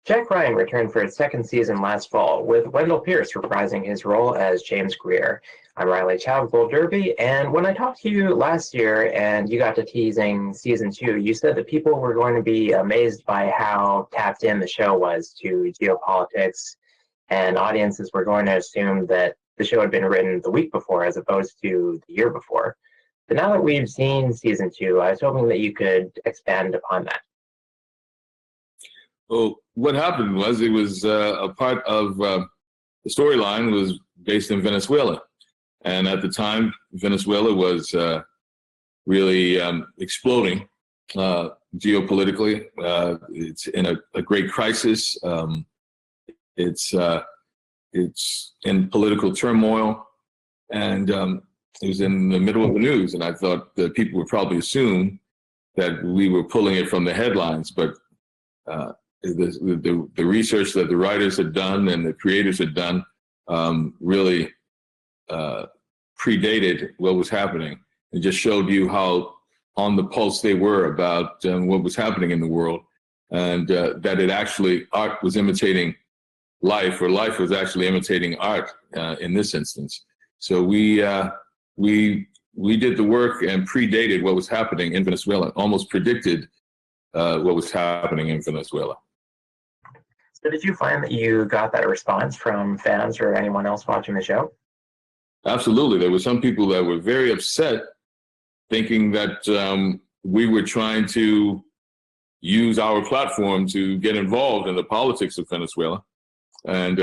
Jack Ryan returned for its second season last fall, with Wendell Pierce reprising his role as James Greer. I'm Riley Chow of Gold Derby, and when I talked to you last year and you got to teasing season 2, you said that people were going to be amazed by how tapped in the show was to geopolitics, and audiences were going to assume that the show had been written the week before as opposed to the year before. But now that we've seen season 2, I was hoping that you could expand upon that. Well, what happened was it was a part of the storyline was based in Venezuela. And at the time, Venezuela was really exploding geopolitically. It's in a great crisis. It's in political turmoil. And it was in the middle of the news. And I thought that people would probably assume that we were pulling it from the headlines. But the research that the writers had done and the creators had done really predated what was happening. It just showed you how on the pulse they were about what was happening in the world, and that it actually, art was imitating life, or life was actually imitating art in this instance. So we did the work and predated what was happening in Venezuela, almost predicted what was happening in Venezuela. So did you find that you got that response from fans or anyone else watching the show? Absolutely. There were some people that were very upset, thinking that we were trying to use our platform to get involved in the politics of Venezuela, and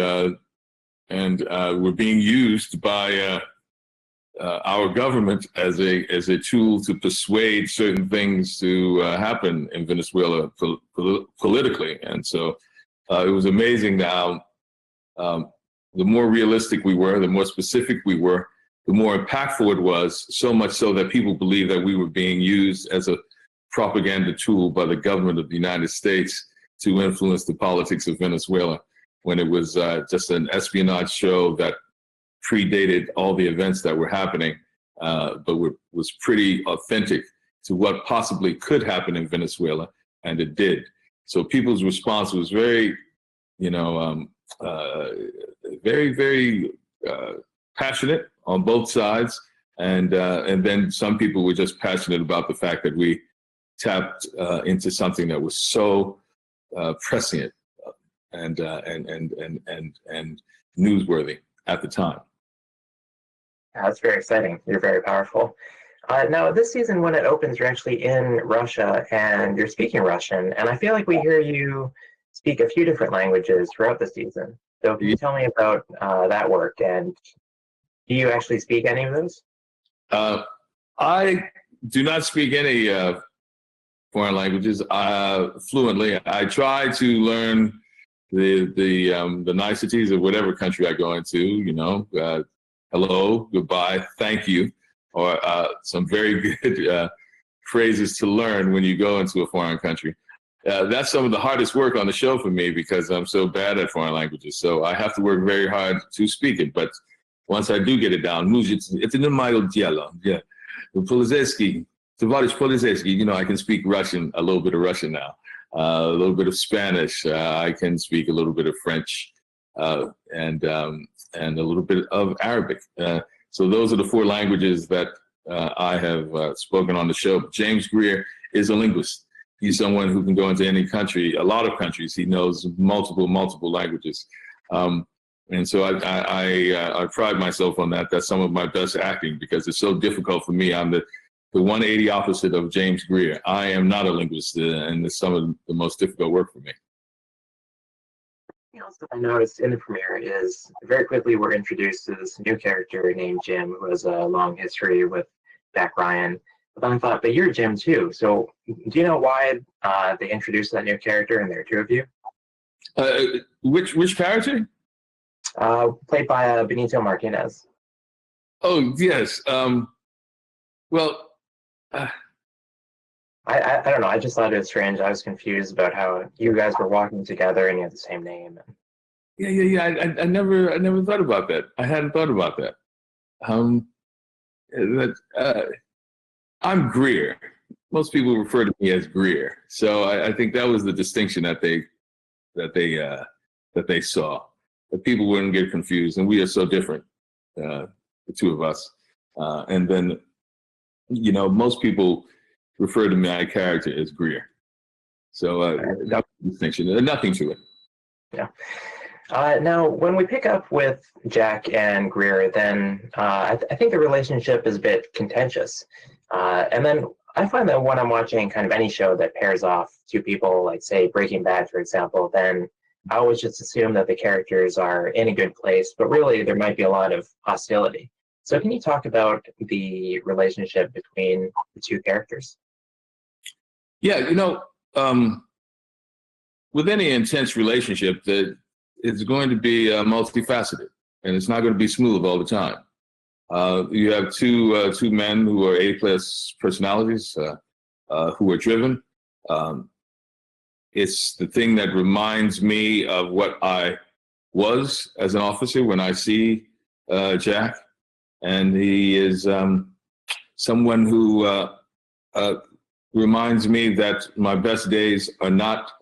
we're being used by our government as a tool to persuade certain things to happen in Venezuela politically. And so it was amazing how the more realistic we were, the more specific we were, the more impactful it was, so much so that people believed that we were being used as a propaganda tool by the government of the United States to influence the politics of Venezuela, when it was just an espionage show that predated all the events that were happening, but was pretty authentic to what possibly could happen in Venezuela, and it did. So people's response was very, very passionate on both sides, and then some people were just passionate about the fact that we tapped into something that was so prescient and newsworthy at the time. That's very exciting. You're very powerful. Now, this season, when it opens, you're actually in Russia and you're speaking Russian. And I feel like we hear you speak a few different languages throughout the season. So can you tell me about that work? And do you actually speak any of those? I do not speak any foreign languages fluently. I try to learn the niceties of whatever country I go into, hello, goodbye, thank you, or some very good phrases to learn when you go into a foreign country. That's some of the hardest work on the show for me, because I'm so bad at foreign languages. So I have to work very hard to speak it. But once I do get it down, it's in my dialog. Yeah, Polizeski, Tavarish Polizeski. I can speak Russian, a little bit of Russian now, a little bit of Spanish. I can speak a little bit of French, and a little bit of Arabic. So those are the 4 languages that I have spoken on the show. James Greer is a linguist. He's someone who can go into any country, a lot of countries. He knows multiple languages. And so I pride myself on that. That's some of my best acting, because it's so difficult for me. I'm the 180 opposite of James Greer. I am not a linguist, and it's some of the most difficult work for me. Something else that I noticed in the premiere is very quickly we're introduced to this new character named Jim, who has a long history with Jack Ryan. But then I thought, but you're Jim too. So do you know why they introduced that new character and there are 2 of you? Which character? Played by Benito Martinez. Oh, yes. Well, I don't know. I just thought it was strange. I was confused about how you guys were walking together and you had the same name. Yeah. I never thought about that. I hadn't thought about that. I'm Greer. Most people refer to me as Greer. So I think that was the distinction that they that they saw, that people wouldn't get confused. And we are so different, the two of us. And then, most people refer to my character as Greer. So that's the distinction. There's nothing to it. Yeah. Now, when we pick up with Jack and Greer, then I think the relationship is a bit contentious. And then I find that when I'm watching kind of any show that pairs off two people, like, say, Breaking Bad, for example, then I always just assume that the characters are in a good place, but really there might be a lot of hostility. So can you talk about the relationship between the two characters? Yeah, with any intense relationship, that it's going to be multifaceted, and it's not going to be smooth all the time. You have two men who are A-plus personalities, who are driven. It's the thing that reminds me of what I was as an officer when I see Jack, and he is someone who reminds me that my best days are not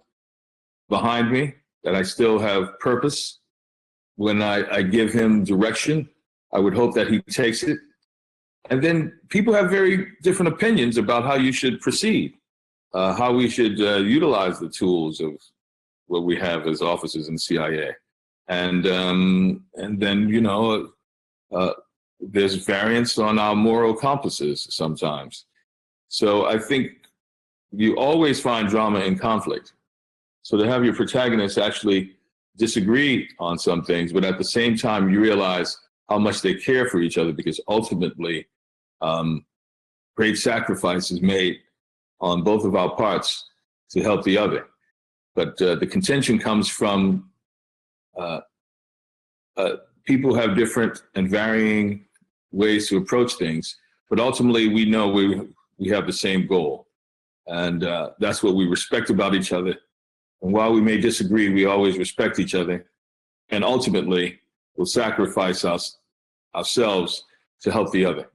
behind me, that I still have purpose. When I give him direction, I would hope that he takes it. And then people have very different opinions about how you should proceed, how we should utilize the tools of what we have as officers in CIA. And then, there's variance on our moral compasses sometimes. So I think you always find drama in conflict. So to have your protagonists actually disagree on some things, but at the same time, you realize how much they care for each other, because ultimately, great sacrifice is made on both of our parts to help the other. But the contention comes from people have different and varying ways to approach things, but ultimately we know we have the same goal. And that's what we respect about each other. And while we may disagree, we always respect each other, and ultimately will sacrifice ourselves to help the other.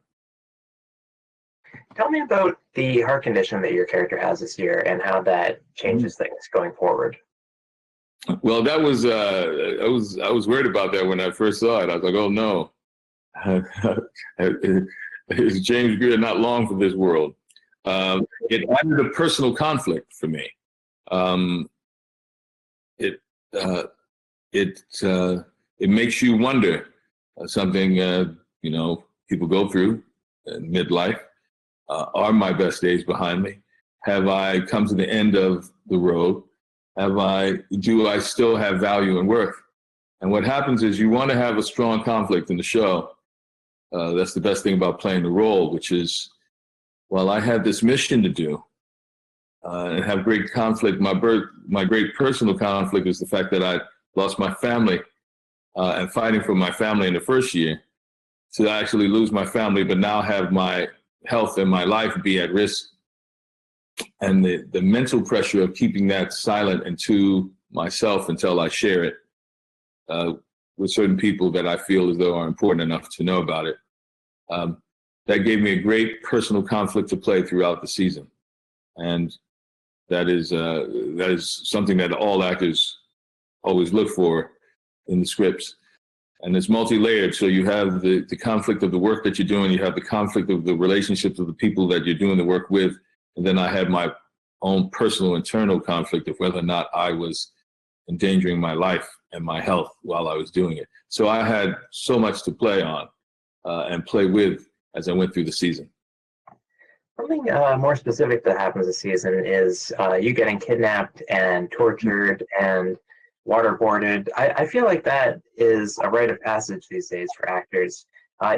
Tell me about the heart condition that your character has this year and how that changes things going forward. Well, that was I was worried about that when I first saw it. I was like, oh no, is James Greer not long for this world? It added a personal conflict for me. It makes you wonder something people go through in midlife. Are my best days behind me? Have I come to the end of the road? Do I still have value and worth? And what happens is you want to have a strong conflict in the show. That's the best thing about playing the role, which is, well, I had this mission to do and have great conflict. My great personal conflict is the fact that I lost my family and fighting for my family in the first year, to actually lose my family, but now have my health and my life be at risk. And the mental pressure of keeping that silent and to myself until I share it with certain people that I feel as though are important enough to know about it. That gave me a great personal conflict to play throughout the season. And that is something that all actors always look for in the scripts. And it's multi-layered. So you have the conflict of the work that you're doing, you have the conflict of the relationships of the people that you're doing the work with. And then I had my own personal internal conflict of whether or not I was endangering my life and my health while I was doing it. So I had so much to play on and play with as I went through the season. Something more specific that happens this season is you getting kidnapped and tortured and waterboarded. I feel like that is a rite of passage these days for actors.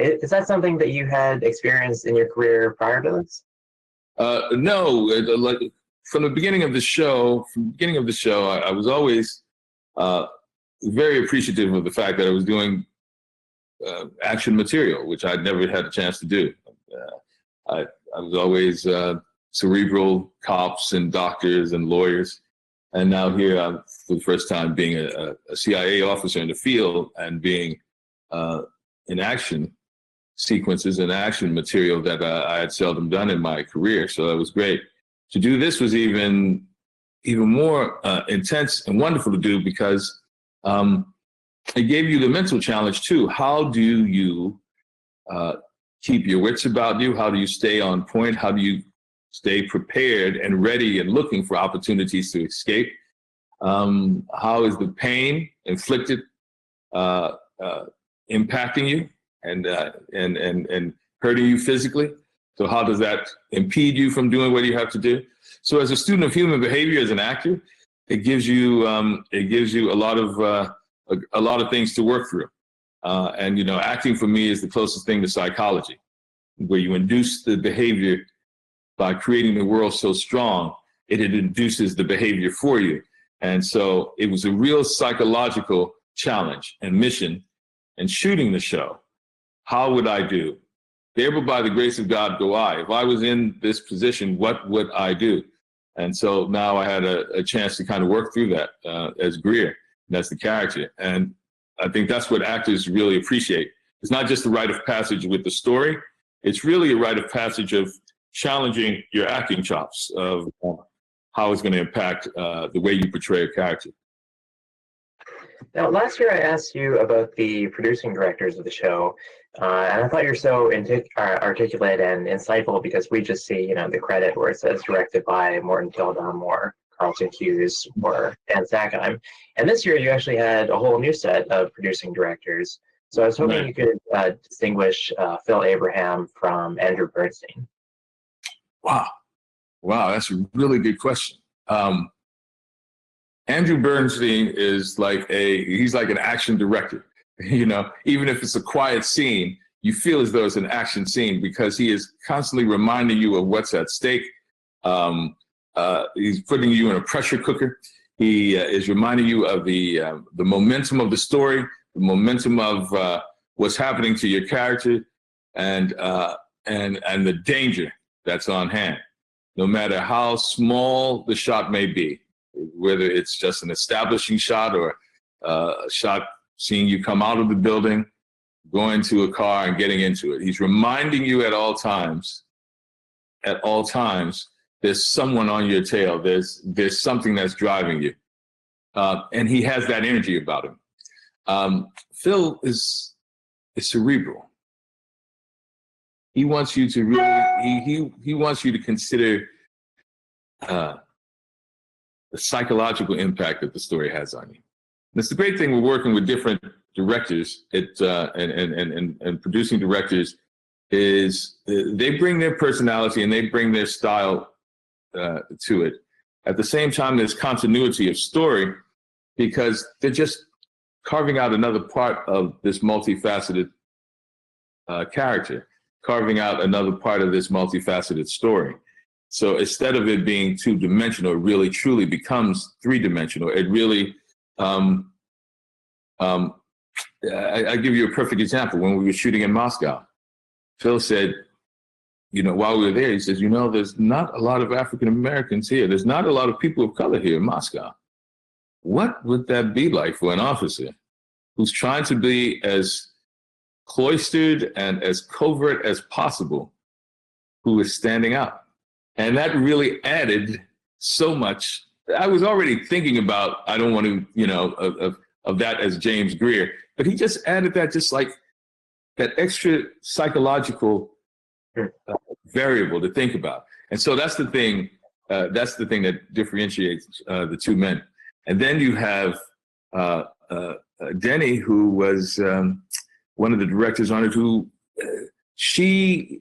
Is that something that you had experienced in your career prior to this? No, like from the beginning of the show, I was always very appreciative of the fact that I was doing action material, which I'd never had a chance to do. I was always cerebral cops and doctors and lawyers. And now here I'm, for the first time, being a CIA officer in the field and being in action sequences and action material that I had seldom done in my career. So that was great. To do this was even even more intense and wonderful to do because it gave you the mental challenge too. How do you keep your wits about you? How do you stay on point? How do you stay prepared and ready and looking for opportunities to escape? How is the pain inflicted impacting you and hurting you physically? So how does that impede you from doing what you have to do? So as a student of human behavior, as an actor, it gives you a lot of things to work through. And you know, acting for me is the closest thing to psychology, where you induce the behavior by creating the world so strong, it induces the behavior for you. And so it was a real psychological challenge and mission. And shooting the show, how would I do? Able by the grace of God go I. If I was in this position, what would I do? And so now I had a chance to kind of work through that as Greer, and that's the character. And I think that's what actors really appreciate. It's not just a rite of passage with the story. It's really a rite of passage of challenging your acting chops of how it's going to impact the way you portray a character. Now, last year I asked you about the producing directors of the show, and I thought you're so articulate and insightful because we just see, you know, the credit where it says directed by Morton Kildum or Carlton Cuse or Dan Sackheim. And this year you actually had a whole new set of producing directors. So I was hoping you could distinguish Phil Abraham from Andrew Bernstein. Wow, that's a really good question. Andrew Bernstein is he's like an action director. You know, even if it's a quiet scene, you feel as though it's an action scene because he is constantly reminding you of what's at stake. He's putting you in a pressure cooker. He is reminding you of the momentum of the story, the momentum of what's happening to your character, and the danger that's on hand. No matter how small the shot may be, whether it's just an establishing shot or a shot seeing you come out of the building, going to a car and getting into it. He's reminding you at all times, there's someone on your tail. There's something that's driving you. And he has that energy about him. Phil is cerebral. He wants you to really, he wants you to consider the psychological impact that the story has on you. That's the great thing. We're working with different directors and producing directors is they bring their personality and they bring their style to it. At the same time, there's continuity of story because they're just carving out another part of this multifaceted character, carving out another part of this multifaceted story. So instead of it being two-dimensional, it really truly becomes three-dimensional. It really, I give you a perfect example. When we were shooting in Moscow, Phil said, you know, while we were there, he says, you know, there's not a lot of African Americans here. There's not a lot of people of color here in Moscow. What would that be like for an officer who's trying to be as cloistered and as covert as possible, who is standing out? And that really added so much. I was already thinking about, I don't want to, you know, of that as James Greer, but he just added that, just like that extra psychological variable to think about. And so that's the thing that differentiates the two men. And then you have Denny, who was one of the directors on it, who she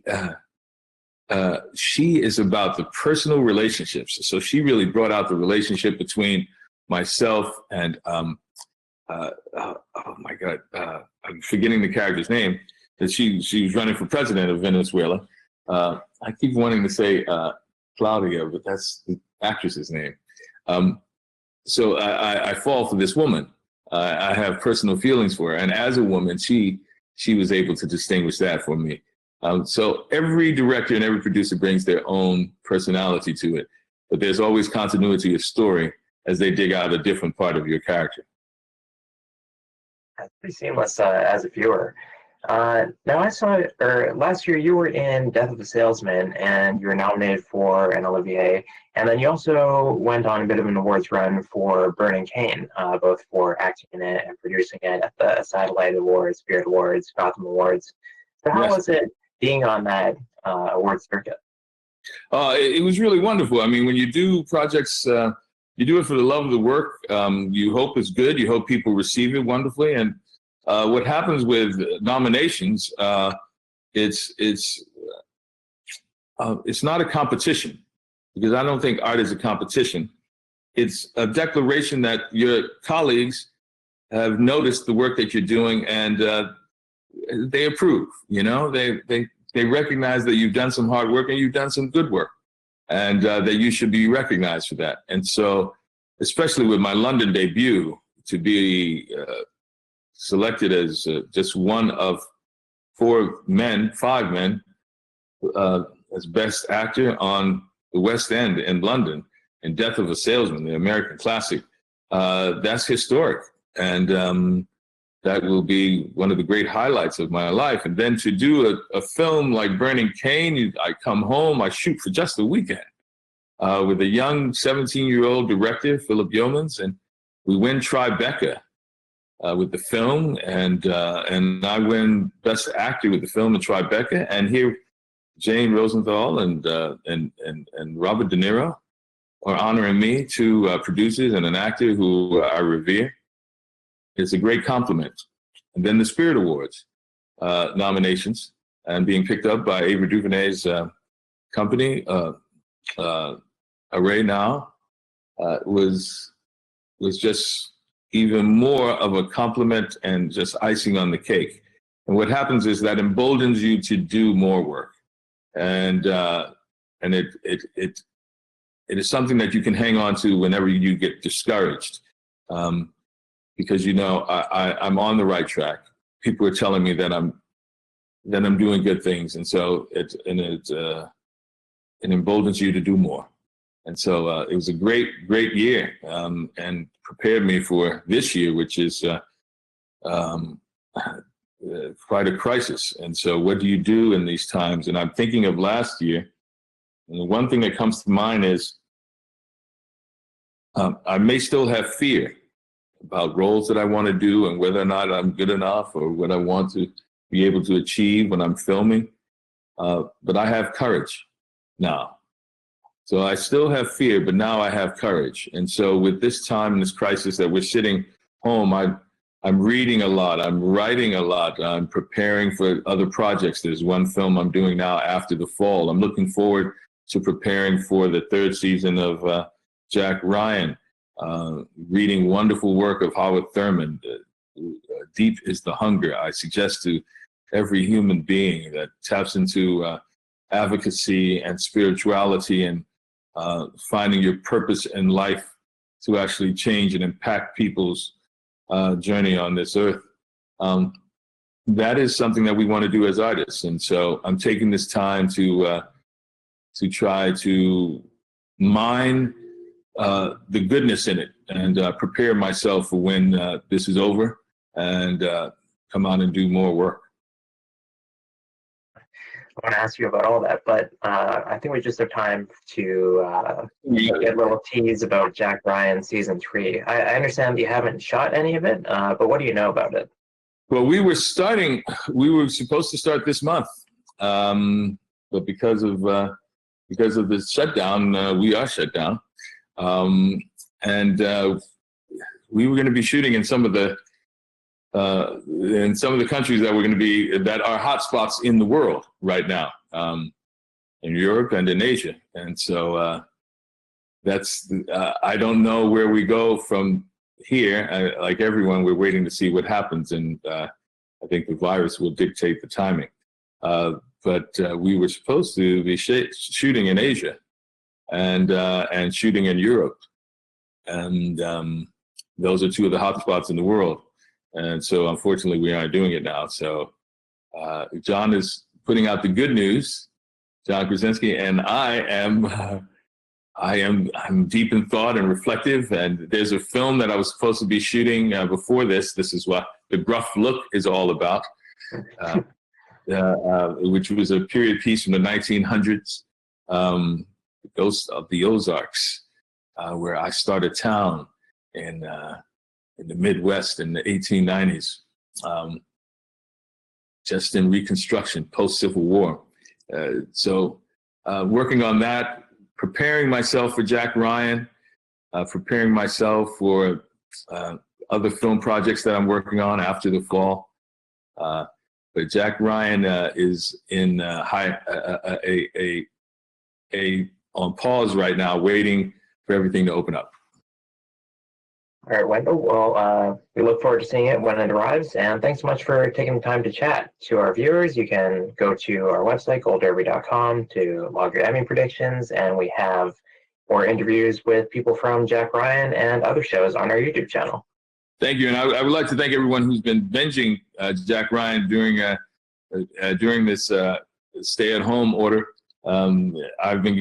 is about the personal relationships. So she really brought out the relationship between myself and oh my God, I'm forgetting the character's name. That she was running for president of Venezuela. I keep wanting to say Claudia, but that's the actress's name. So I fall for this woman. I have personal feelings for her, and as a woman, she was able to distinguish that for me. So every director and every producer brings their own personality to it, but there's always continuity of story as they dig out a different part of your character. That's pretty seamless as a viewer. Now I saw, or last year you were in Death of a Salesman, and you were nominated for an Olivier, and then you also went on a bit of an awards run for Burning Cane, both for acting in it and producing it at the Satellite Awards, Spirit Awards, Gotham Awards. So how Yes. was it being on that awards circuit? It was really wonderful. I mean, when you do projects, you do it for the love of the work. You hope it's good. You hope people receive it wonderfully. And what happens with nominations, it's not a competition, because I don't think art is a competition. It's a declaration that your colleagues have noticed the work that you're doing, and they approve. You know, they recognize that you've done some hard work and you've done some good work, and that you should be recognized for that. And so, especially with my London debut, to be selected as just one of five men, as Best Actor on the West End in London in Death of a Salesman, the American classic, that's historic. And that will be one of the great highlights of my life. And then to do a film like Burning Cane, I come home, I shoot for just a weekend with a young 17-year-old director, Philip Yeomans, and we win Tribeca with the film, and I win Best Actor with the film in Tribeca. And here, Jane Rosenthal and Robert De Niro are honoring me, two producers and an actor who I revere. It's a great compliment. And then the Spirit Awards nominations, and being picked up by Ava DuVernay's company, Array Now, was just even more of a compliment and just icing on the cake. And what happens is that emboldens you to do more work, and it is something that you can hang on to whenever you get discouraged. Because, you know, I'm on the right track. People are telling me that I'm doing good things, and so it emboldens you to do more. And so it was a great year, and prepared me for this year, which is quite a crisis. And so, what do you do in these times? And I'm thinking of last year, and the one thing that comes to mind is I may still have fear about roles that I want to do and whether or not I'm good enough or what I want to be able to achieve when I'm filming. But I have courage now. So I still have fear, but now I have courage. And so with this time and this crisis that we're sitting home, I'm reading a lot. I'm writing a lot. I'm preparing for other projects. There's one film I'm doing now after the fall. I'm looking forward to preparing for the third season of Jack Ryan. Reading wonderful work of Howard Thurman, Deep is the Hunger. I suggest to every human being that taps into advocacy and spirituality and finding your purpose in life to actually change and impact people's journey on this earth. That is something that we want to do as artists. And so I'm taking this time to try to mine the goodness in it and prepare myself for when this is over and come out and do more work. I want to ask you about all that, but I think we just have time to get a little tease about Jack Ryan season 3. I understand you haven't shot any of it, but what do you know about it? Well, we were supposed to start this month, but because of the shutdown, we are shut down. And we were going to be shooting in some of the countries that are hotspots in the world right now, in Europe and in Asia. And so I don't know where we go from here. Like everyone, we're waiting to see what happens, and I think the virus will dictate the timing. But we were supposed to be shooting in Asia and shooting in Europe, and those are two of the hotspots in the world. And so, unfortunately, we aren't doing it now. So, John is putting out the good news, John Krasinski, and I'm deep in thought and reflective. And there's a film that I was supposed to be shooting before this. This is what The Gruff Look is all about. which was a period piece from the 1900s, the Ghost of the Ozarks, where I started town in the Midwest in the 1890s, just in Reconstruction, post-Civil War. So working on that, preparing myself for Jack Ryan, preparing myself for other film projects that I'm working on after the fall. But Jack Ryan is in on pause right now, waiting for everything to open up. All right, Wendell. Well, we look forward to seeing it when it arrives. And thanks so much for taking the time to chat. To our viewers, you can go to our website, goldderby.com, to log your Emmy predictions. And we have more interviews with people from Jack Ryan and other shows on our YouTube channel. Thank you. And I would like to thank everyone who's been binging Jack Ryan during this stay-at-home order. I've been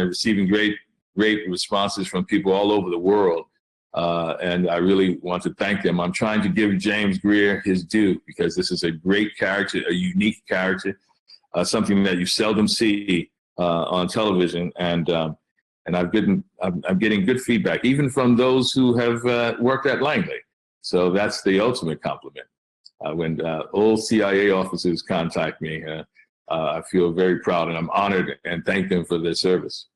receiving great responses from people all over the world. And I really want to thank them. I'm trying to give James Greer his due, because this is a great character, a unique character, something that you seldom see on television. And I'm getting good feedback, even from those who have worked at Langley. So that's the ultimate compliment. When old CIA officers contact me, I feel very proud, and I'm honored and thank them for their service.